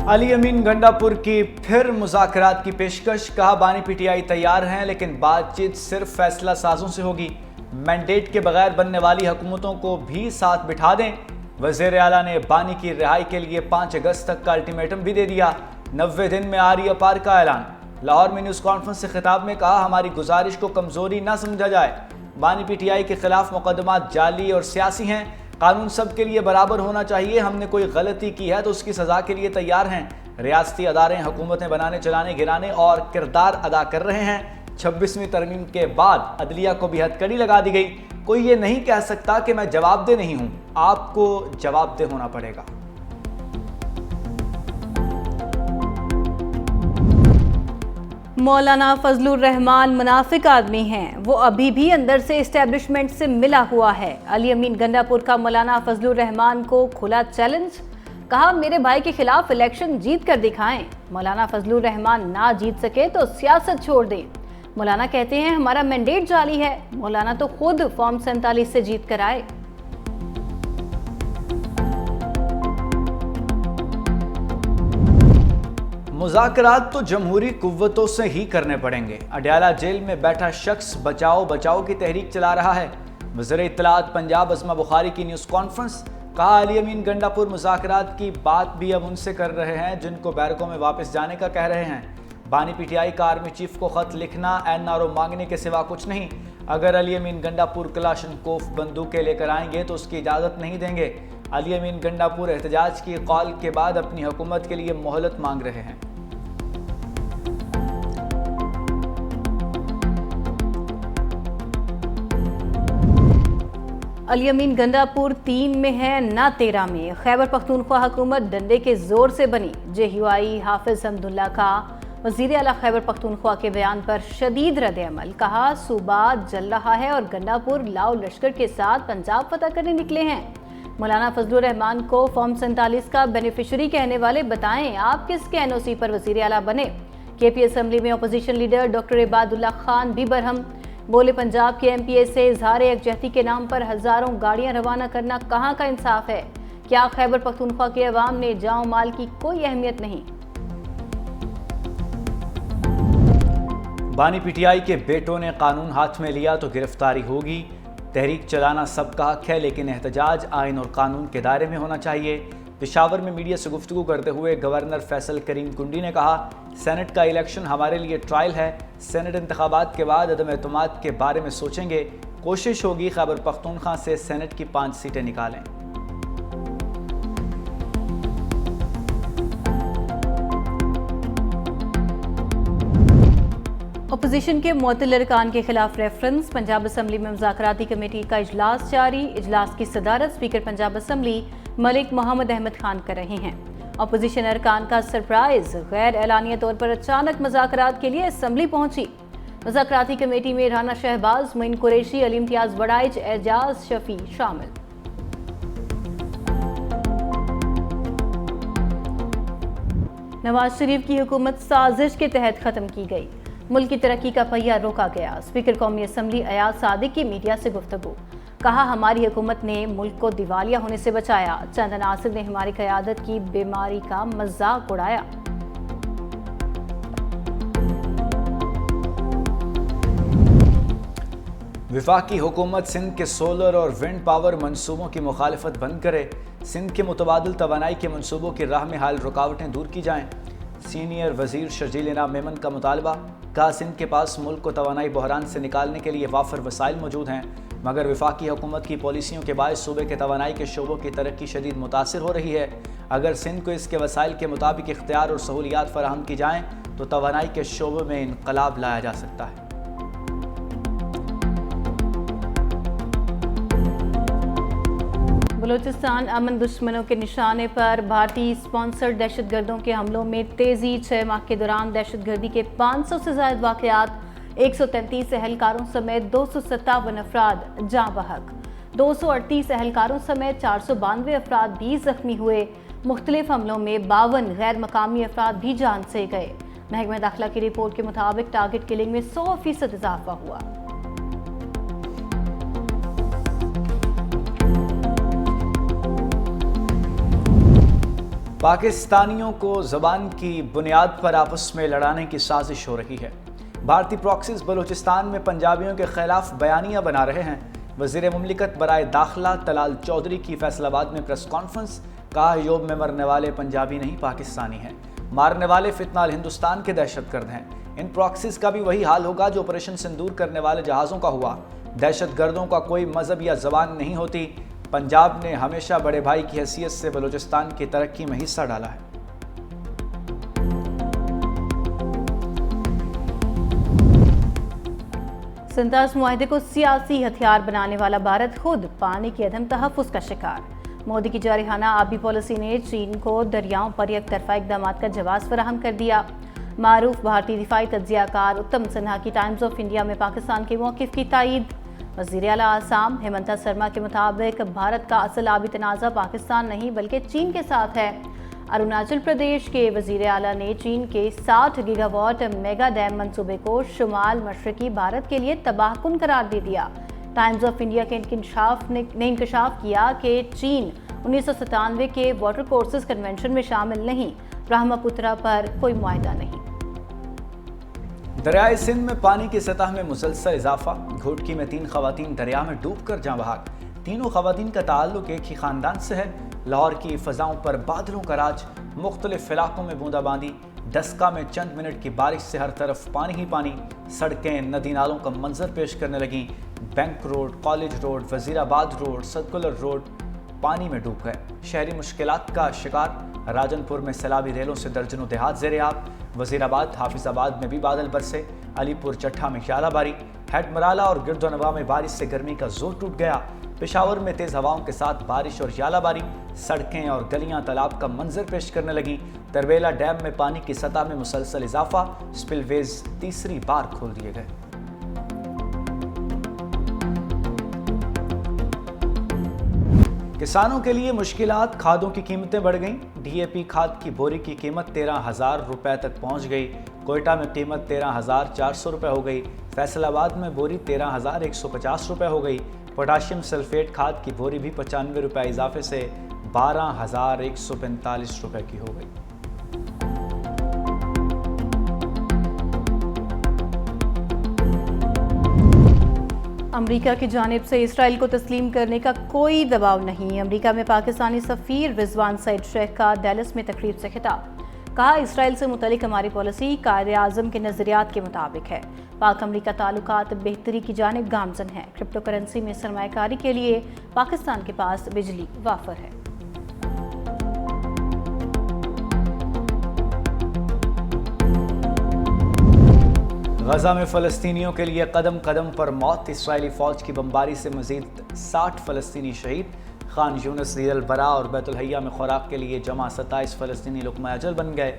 अली अमीन गंडापुर की फिर मुज़ाकरात की पेशकश। कहा बानी पीटीआई तैयार हैं लेकिन बातचीत सिर्फ फैसला साजों से होगी। मैंडेट के बगैर बनने वाली हुकूमतों को भी साथ बिठा दें। वज़ीर आला ने बानी की रिहाई के लिए 5 अगस्त तक का अल्टीमेटम भी दे दिया। 90 दिन में आ रही अपार का ऐलान। लाहौर में न्यूज़ कॉन्फ्रेंस से खिताब में कहा हमारी गुजारिश को कमज़ोरी न समझा जाए। बानी पीटीआई के खिलाफ मुकदमात जाली और सियासी हैं। कानून सबके लिए बराबर होना चाहिए। हमने कोई गलती की है तो उसकी सजा के लिए तैयार हैं। रियासती अदारे हुकूमतें बनाने, चलाने, गिराने और किरदार अदा कर रहे हैं। 26वीं तरमीम के बाद अदलिया को भी हथकड़ी लगा दी गई। कोई ये नहीं कह सकता कि मैं जवाबदेह नहीं हूं। आपको जवाबदेह होना पड़ेगा। मौलाना फजलुर रहमान मुनाफिक आदमी हैं। वो अभी भी अंदर से इस्टेब्लिशमेंट से मिला हुआ है। अली अमीन गंडापुर का मौलाना फजलुर रहमान को खुला चैलेंज। कहा मेरे भाई के खिलाफ इलेक्शन जीत कर दिखाएं। मौलाना फजलुर रहमान ना जीत सके तो सियासत छोड़ दें। मौलाना कहते हैं हमारा मैंडेट जाली है। मौलाना तो खुद फॉर्म 47 से जीत कर आए। मुज़ाकरात तो जमहूरी कुव्वतों से ही करने पड़ेंगे। अडयाला जेल में बैठा शख्स बचाओ बचाओ की तहरीक चला रहा है। वज़ीर इत्तलात पंजाब अस्मा बुखारी की न्यूज़ कॉन्फ्रेंस। कहा अली अमीन गंडापुर मुज़ाकरात की बात भी अब उनसे कर रहे हैं जिनको बैरकों में वापस जाने का कह रहे हैं। बानी पीटीआई का आर्मी चीफ को खत लिखना NRO मांगने के सिवा कुछ नहीं। अगर अली अमीन गंडापुर कलाशनकोफ बंदूकें लेकर आएंगे तो उसकी इजाज़त नहीं देंगे। अली अमीन गंडापुर एहतजाज की कॉल के बाद अपनी हुकूमत के लिए मोहलत मांग रहे हैं। अली अमीन गंडापुर 3 में है ना 13 में। खैबर पख्तूनख्वा हुकूमत डंडे के जोर से बनी। JUI हाफिज हमदुल्ला का वज़ीर आला खैबर पख्तूनख्वा के बयान पर शदीद रद्द-ए-अमल। कहा सूबा जल रहा है और गंडापुर लाओ लश्कर के साथ पंजाब फतह करने निकले हैं। मौलाना फजलुर रहमान को फॉर्म 47 का बेनिफिशरी कहने वाले बताएं आप किसके NOC पर वज़ीर आला बने। KP असम्बली में opposition leader doctor Ibadullah Khan भी बरहम। बोले पंजाब के MPA से इजहार यकजहती के नाम पर हजारों गाड़ियां रवाना करना कहां का इंसाफ है। क्या खैबर पख्तूनख्वा के अवाम ने जाओ माल की कोई अहमियत नहीं। बानी पीटीआई के बेटों ने कानून हाथ में लिया तो गिरफ्तारी होगी। तहरीक चलाना सबका हक है लेकिन एहतजाज आइन और कानून के दायरे में होना चाहिए। पेशावर में मीडिया से गुफ्तगू करते हुए गवर्नर फैसल करीम कुंडी ने कहा सेनेट का इलेक्शन हमारे लिए ट्रायल है। सेनेट इंतखाबात के बाद अदम एतमाद के बारे में सोचेंगे। कोशिश होगी खैबर पख्तूनख्वा से सेनेट की 5 सीटें निकालें। अपोजिशन के मुअत्तल अरकान के खिलाफ रेफरेंस। पंजाब असम्बली में मुज़ाकराती कमेटी का इजलास जारी। इजलास की सदारत स्पीकर पंजाब असम्बली मलिक मोहम्मद अहमद खान कर रहे हैं। अपोजिशन अरकान का सरप्राइज। गैर एलानिया तौर पर अचानक मुज़ाकरात के लिए असम्बली पहुंची। मुज़ाकराती कमेटी में राना शहबाज, मोइन कुरैशी, अली इम्तियाज बड़ाइच, एजाज शफी शामिल। नवाज शरीफ की हुकूमत साजिश के तहत खत्म की गई। मुल्क की तरक्की का पहिया रोका गया। स्पीकर कौमी असम्बली अयाज सादिक की मीडिया से गुफ्तगू। कहा हमारी हुकूमत ने मुल्क को दिवालिया होने से बचाया। चंद अनासिर ने हमारी क़यादत की बीमारी का मजाक उड़ाया। वफाकी हुकूमत सिंध के सोलर और विंड पावर मंसूबों की मुखालफत बंद करे। सिंध के मुतबादिल तवानाई के मंसूबों की राह में हाल रुकावटें दूर की जाएं। सीनियर वजीर शर्जील इनाम मेमन का मुतालबा। कहा सिंध के पास मुल्क को तवानाई बहरान से निकालने के लिए वाफर वसाइल मौजूद हैं मगर वफाकी हुकूमत की पॉलिसियों के बायस सूबे के तवानाई के शोबों की तरक्की शदीद मुतासिर हो रही है। अगर सिंध को इसके वसाइल के मुताबिक इख्तियार और सहूलियात फराहम की जाएँ तो तवानाई के शोबे में इनकलाब लाया जा सकता है। बलूचिस्तान अमन दुश्मनों के निशाने पर भारतीय स्पॉन्सर्ड दहशतगर्दों के हमलों में तेजी। 6 माह के दौरान दहशतगर्दी के 500 से ज्यादा वाक़यात, 133 एहलकारों समेत 257 अफराद जाँ बहक। 238 एहलकारों समेत 492 अफराद भी जख्मी हुए। मुख्तलिफ हमलों में 52 गैर मकामी अफराद भी जान से गए। महकमा दाखिला की रिपोर्ट के मुताबिक टारगेट किलिंग में 100% इजाफा हुआ। पाकिस्तानियों को ज़बान की बुनियाद पर आपस में लड़ाने की साजिश हो रही है। भारतीय प्रॉक्सीज बलूचिस्तान में पंजाबियों के खिलाफ बयानियां बना रहे हैं। वज़ीर मुमलिकत बराए दाखिला तलाल चौधरी की फैसलाबाद में प्रेस कॉन्फ्रेंस, कहा योग में मरने वाले पंजाबी नहीं पाकिस्तानी हैं, मारने वाले फितनाल हिंदुस्तान के दहशतगर्द हैं। इन प्रॉक्सीज का भी वही हाल होगा जो ऑपरेशन सिंदूर करने वाले जहाज़ों का हुआ। दहशतगर्दों का कोई मजहब या जबान नहीं होती। पंजाब ने हमेशा बड़े भाई की हैसियत से बलूचिस्तान की तरक्की में हिस्सा डाला है। संतास मुआहदे को सियासी हथियार बनाने वाला भारत खुद पानी के अदम तहफ़्फ़ुज़ का शिकार। मोदी की जारिहाना आबी पॉलिसी ने चीन को दरियाओं पर एक तरफा इक़दाम का जवाब फराहम कर दिया। मारूफ भारतीय दिफाई तज्ज़ियाकार उत्तम सिन्हा की टाइम्स ऑफ इंडिया में पाकिस्तान के मौक़िफ़ की तायीद। वज़ीर आला आसाम हेमंता शर्मा के मुताबिक भारत का असल आबी तनाज़ा पाकिस्तान नहीं बल्कि चीन के साथ है। अरुणाचल प्रदेश के वज़ीर आला ने चीन के 60 गीगावाट मेगा डैम मंसूबे को शुमाल मशरकी भारत के लिए तबाहकुन करार दे दिया। टाइम्स ऑफ इंडिया के इंकशाफ किया कि चीन 1997 के वाटर कोर्सेज कन्वेंशन में शामिल नहीं, ब्रह्मपुत्रा पर कोई मुआहदा नहीं। दरियाए सिंध में पानी की सतह में मुसलसल इजाफा। घोटकी में 3 खवातीन दरिया में डूबकर जाँ बहाक। तीनों खवातीन का ताल्लुक एक ही खानदान से है। लाहौर की फ़ज़ाओं पर बादलों का राज, मुख्तलिफ इलाकों में बूंदाबांदी। डस्का में चंद मिनट की बारिश से हर तरफ पानी ही पानी। सड़कें नदी नालों का मंजर पेश करने लगी। Bank road, college road, Wazirabad road, circular road पानी में डूब गए। शहरी मुश्किलात का शिकार। राजनपुर में सैलाबी रेलों से दर्जनों देहात ज़ेर-ए-आब। वज़ीराबाद, हाफिज़ाबाद में भी बादल बरसे। अलीपुर चट्ठा में यालाबारी। हेडमराला और गिरदोनवा में बारिश से गर्मी का जोर टूट गया। पेशावर में तेज़ हवाओं के साथ बारिश और यालाबारी। सड़कें और गलियां तालाब का मंजर पेश करने लगी। तरबेला डैम में पानी की सतह में मुसलसल इजाफा। स्पिलवेज तीसरी बार खोल दिए गए। किसानों के लिए मुश्किलात। खादों की कीमतें बढ़ गईं। डीएपी खाद की बोरी की कीमत 13,000 रुपए तक पहुंच गई। कोयटा में कीमत 13,400 रुपए हो गई। फैसलाबाद में बोरी 13,150 रुपए हो गई। पोटाशियम सल्फेट खाद की बोरी भी 95 रुपए इजाफे से 12,145 रुपए की हो गई। अमेरिका की जानिब से इसराइल को तस्लीम करने का कोई दबाव नहीं। अमेरिका में पाकिस्तानी सफ़ीर रिजवान सईद शेख का डैलस में तकरीब से खिताब। कहा, इसराइल से मुतल्लिक हमारी पॉलिसी कायद-ए-आज़म के नज़रियात के मुताबिक है। पाक अमेरिका ताल्लुकात बेहतरी की जानिब गामज़न है। क्रिप्टो करेंसी में सरमायाकारी के लिए पाकिस्तान के पास बिजली वाफर है। गजा में फ़लस्तीनियों के लिए कदम कदम पर मौत। इसराइली फ़ौज की बमबारी से मज़ीद 60 फ़लस्तीनी शहीद। खान यूनिस, ईद अल बरा और बैतुल हय्या में खुराक के लिए जमा 27 फ़लस्तीनी लुक़मा अजल बन गए।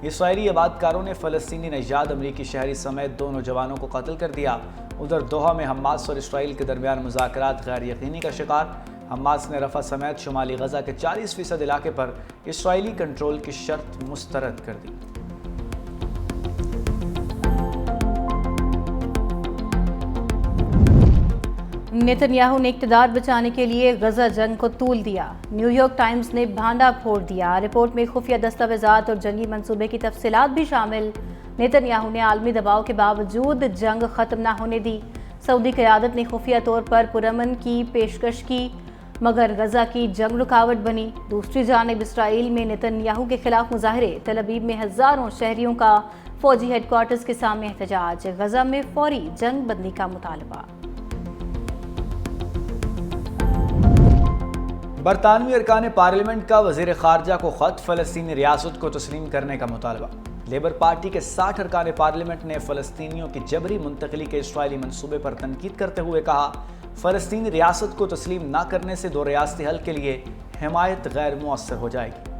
इसराइली आबादकारों ने फ़लस्तीनी नजाद अमरीकी शहरी समेत 2 नौजवानों को कत्ल कर दिया। उधर दोहा में हमास और इसराइल के दरमियान मुज़ाकरात गैर यकीनी का शिकार। हमास ने रफ़ा समेत शुमाली गजा के 40% इलाके पर इसराइली कंट्रोल की शर्त मुस्तरद कर दी। नेतन्याहू ने इक़्तिदार बचाने के लिए गजा जंग को तूल दिया। न्यूयॉर्क टाइम्स ने भांडा फोड़ दिया। रिपोर्ट में खुफिया दस्तावेजात और जंगी मंसूबे की तफसीलात भी शामिल। नेतन्याहू ने आलमी दबाव के बावजूद जंग ख़त्म न होने दी। सऊदी क़यादत ने खुफिया तौर पर पुरअमन की पेशकश की, मगर गजा की जंग रुकावट बनी। दूसरी जानिब इसराइल में नेतन्याहू के खिलाफ मुजाहरे। तल अवीव में हज़ारों शहरियों का फौजी हेडक्वार्टर्स के सामने एहतजाज। गजा में फौरी जंग बंदी का मुतालबा। बरतानवी अरकान पार्लियामेंट का वज़ीर ख़ारजा को ख़त। फ़लस्तीनी रियासत को तस्लीम करने का मुतालबा। लेबर पार्टी के 60 अरकान पार्लियामेंट ने फ़लस्तीनियों की जबरी मुंतकली के इसराइली मंसूबे पर तनकीद करते हुए कहा, फ़लस्तीनी रियासत को तस्लीम न करने से 2 रियासती हल के लिए हिमायत गैर मुअस्सर हो जाएगी।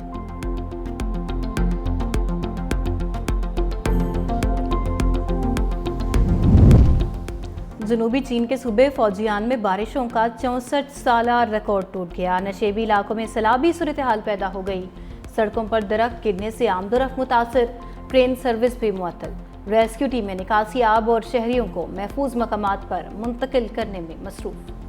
जनूबी चीन के सूबे फौजियान में बारिशों का 64 साला रिकॉर्ड टूट गया। नशेबी इलाकों में सैलाबी सूरत हाल पैदा हो गई। सड़कों पर दरख्त गिरने से आमदोरफ्त मुतासर। ट्रेन सर्विस भी मुअत्तल। रेस्क्यू टीमें निकासी आब और शहरियों को महफूज मकामात पर मुंतकिल करने में मसरूफ।